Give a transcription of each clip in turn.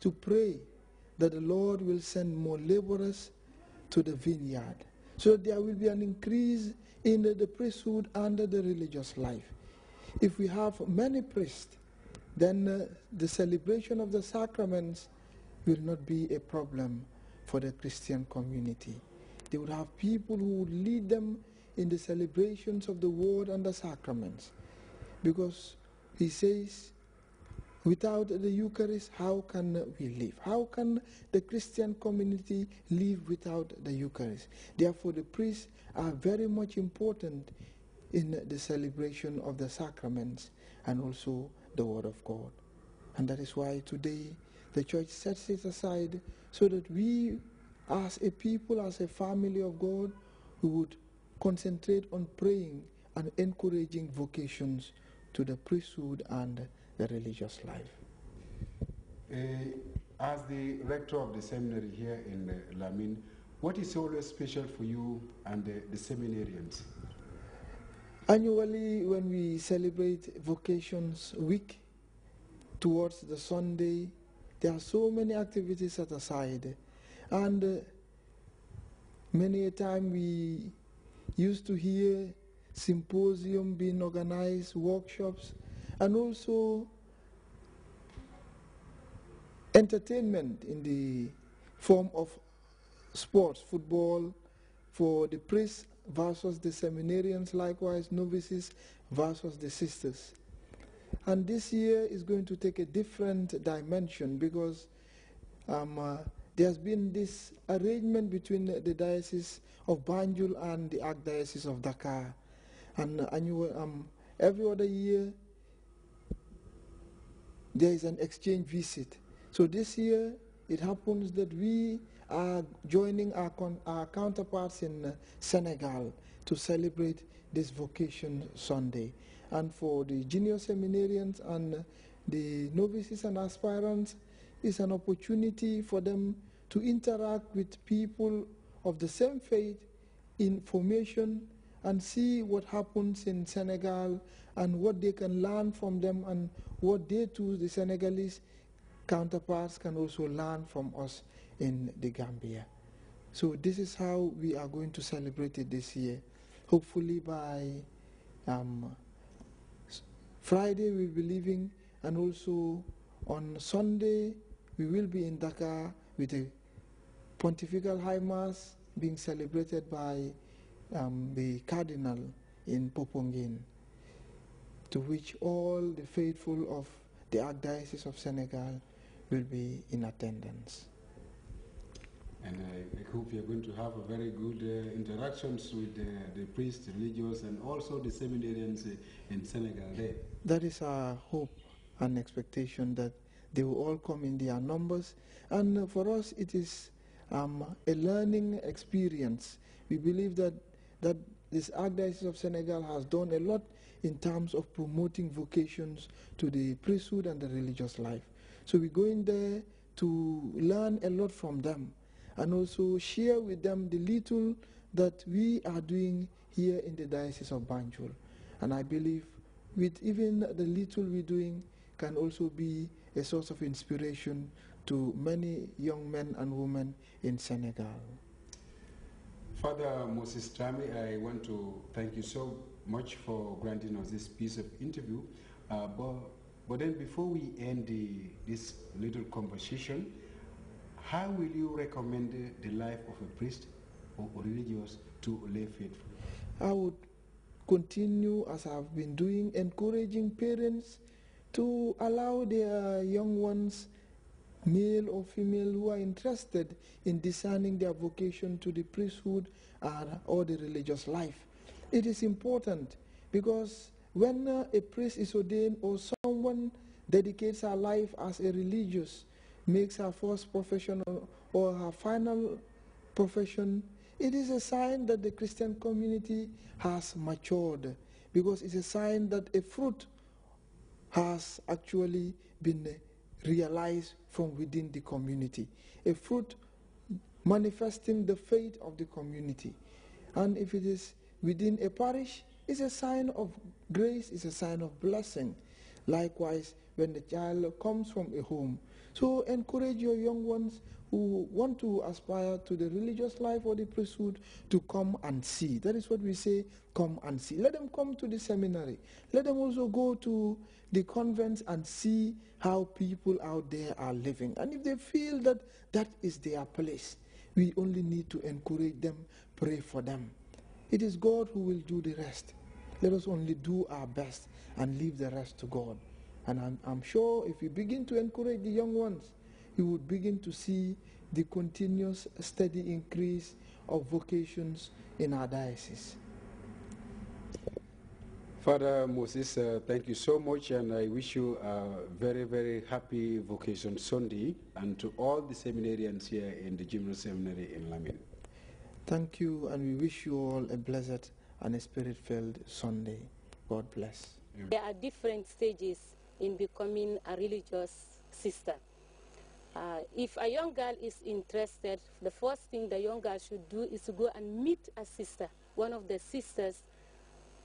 to pray that the Lord will send more laborers to the vineyard, so that there will be an increase in the priesthood and the religious life. If we have many priests, then the celebration of the sacraments will not be a problem for the Christian community. They would have people who would lead them in the celebrations of the word and the sacraments. Because he says, without the Eucharist, how can we live? How can the Christian community live without the Eucharist? Therefore, the priests are very much important in the celebration of the sacraments and also the Word of God. And that is why today the Church sets it aside so that we, as a people, as a family of God, we would concentrate on praying and encouraging vocations to the priesthood and the religious life. As the rector of the seminary here in Lamin, what is always special for you and the seminarians? Annually, when we celebrate Vocations Week, towards the Sunday, there are so many activities set aside. And many a time we used to hear symposium being organized, workshops, and also entertainment in the form of sports, football, for the priests versus the seminarians, likewise novices versus the sisters. And this year is going to take a different dimension because there's been this arrangement between the Diocese of Banjul and the Archdiocese of Dakar. And every other year there is an exchange visit. So this year it happens that we are joining our counterparts in Senegal to celebrate this Vocation Sunday. And for the junior seminarians and the novices and aspirants, it's an opportunity for them to interact with people of the same faith in formation and see what happens in Senegal and what they can learn from them and what they too, the Senegalese counterparts, can also learn from us in the Gambia. So this is how we are going to celebrate it this year. Hopefully by Friday we'll be leaving, and also on Sunday we will be in Dakar with a Pontifical High Mass being celebrated by the Cardinal in Popongin, to which all the faithful of the Archdiocese of Senegal will be in attendance. And I hope you're going to have a very good interactions with the priests, religious, and also the seminarians in Senegal there. That is our hope and expectation, that they will all come in their numbers. And for us, it is a learning experience. We believe that this Archdiocese of Senegal has done a lot in terms of promoting vocations to the priesthood and the religious life. So we go in there to learn a lot from them and also share with them the little that we are doing here in the Diocese of Banjul. And I believe with even the little we're doing can also be a source of inspiration to many young men and women in Senegal. Father Moses Trami, I want to thank you so much for granting us this piece of interview. But then before we end this little conversation, how will you recommend the life of a priest or religious to lay faithful? I would continue, as I've been doing, encouraging parents to allow their young ones, male or female, who are interested in discerning their vocation to the priesthood or the religious life. It is important because when a priest is ordained or someone dedicates her life as a religious, makes her first profession or her final profession, it is a sign that the Christian community has matured, because it's a sign that a fruit has actually been realized from within the community, a fruit manifesting the faith of the community. And if it is within a parish, it's a sign of grace, it's a sign of blessing. Likewise, when the child comes from a home. So encourage your young ones who want to aspire to the religious life or the priesthood to come and see. That is what we say, come and see. Let them come to the seminary. Let them also go to the convents and see how people out there are living. And if they feel that that is their place, we only need to encourage them, pray for them. It is God who will do the rest. Let us only do our best and leave the rest to God. And I'm sure if you begin to encourage the young ones, you would begin to see the continuous steady increase of vocations in our diocese. Father Moses, thank you so much, and I wish you a very, very happy Vocation Sunday, and to all the seminarians here in the General Seminary in Lamin. Thank you, and we wish you all a blessed and a spirit-filled Sunday. God bless. There are different stages in becoming a religious sister. If a young girl is interested, the first thing the young girl should do is to go and meet a sister, one of the sisters,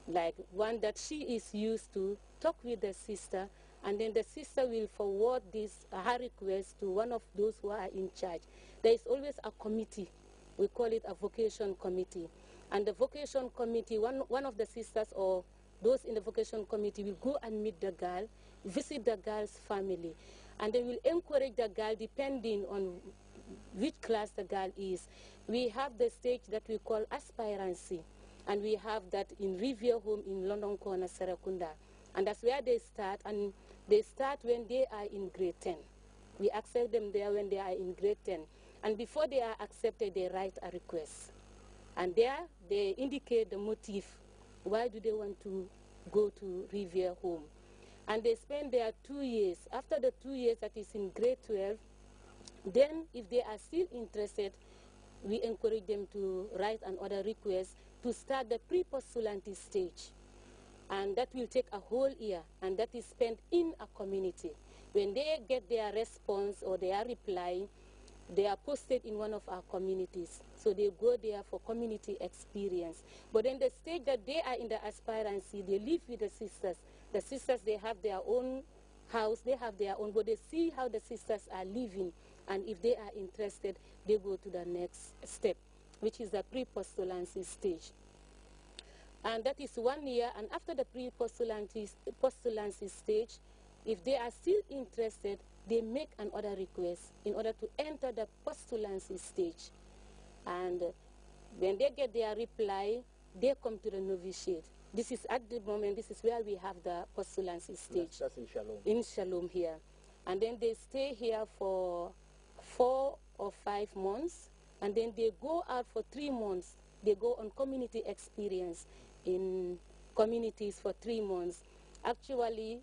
like one that she is used to, talk with the sister, and then the sister will forward this her request to one of those who are in charge. There is always a committee. We call it a vocation committee. And the vocation committee, one of the sisters or those in the vocation committee will go and meet the girl, visit the girl's family, and they will encourage the girl depending on which class the girl is. We have the stage that we call aspirancy, and we have that in Revere Home in London Corner, Serakunda. And that's where they start, and they start when they are in grade 10. We accept them there when they are in grade 10. And before they are accepted, they write a request. And there they indicate the motive. Why do they want to go to Revere Home? And they spend there 2 years. After the 2 years that is in grade 12, then if they are still interested, we encourage them to write another request to start the pre-postulancy stage. And that will take a whole year, and that is spent in a community. When they get their response or their reply, they are posted in one of our communities. So they go there for community experience. But in the stage that they are in the aspirancy, they live with the sisters. The sisters, they have their own house, they have their own, but they see how the sisters are living. And if they are interested, they go to the next step, which is the pre-postulancy stage. And that is 1 year, and after the pre-postulancy stage, if they are still interested, they make another request in order to enter the postulancy stage. And when they get their reply, they come to the novitiate. This is at the moment, this is where we have the postulancy stage. That's in Shalom. In Shalom here. And then they stay here for 4 or 5 months, and then they go out for 3 months. They go on community experience in communities for 3 months. Actually,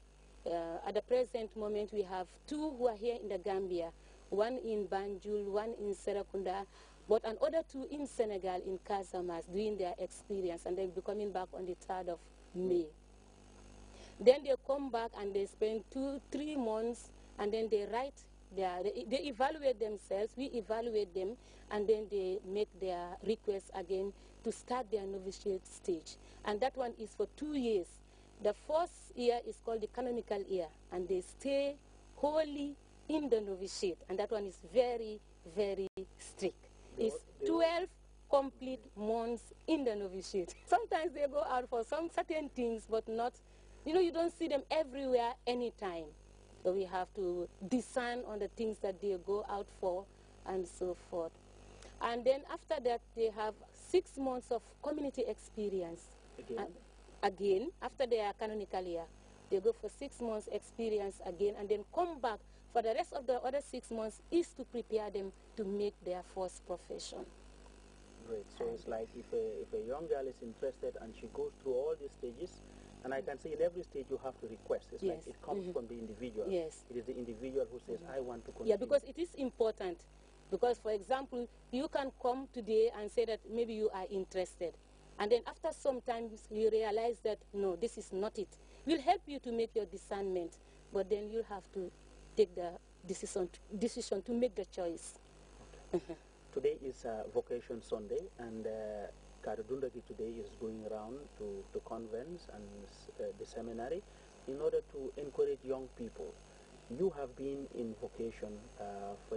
at the present moment, we have 2 who are here in the Gambia, one in Banjul, one in Serakunda, but another 2 in Senegal, in Casamance, doing their experience, and they'll be coming back on the 3rd of May. Then they come back and they spend 2-3 months, and then they write they evaluate themselves, we evaluate them, and then they make their request again to start their novitiate stage. And that one is for 2 years. The first year is called the canonical year, and they stay wholly in the novitiate, and that one is very, very strict. It's 12 complete months in the novitiate. Sometimes they go out for some certain things, but not, you don't see them everywhere, anytime. So we have to discern on the things that they go out for, and so forth. And then after that, they have 6 months of community experience. Again, after their canonical year, they go for 6 months experience again, and then come back for the rest of the other 6 months is to prepare them to make their first profession. Great. So it's like if a young girl is interested and she goes through all these stages, and I can say in every stage you have to request. It's like it comes from the individual. Yes. It is the individual who says, I want to continue. Yeah, because it is important. Because, for example, you can come today and say that maybe you are interested. And then after some time, you realize that, no, this is not it. We'll help you to make your discernment, but then you'll have to take the decision to make the choice. Okay. Today is Vocation Sunday, and Karudundaki today is going around to convents and the seminary in order to encourage young people you have been in vocation for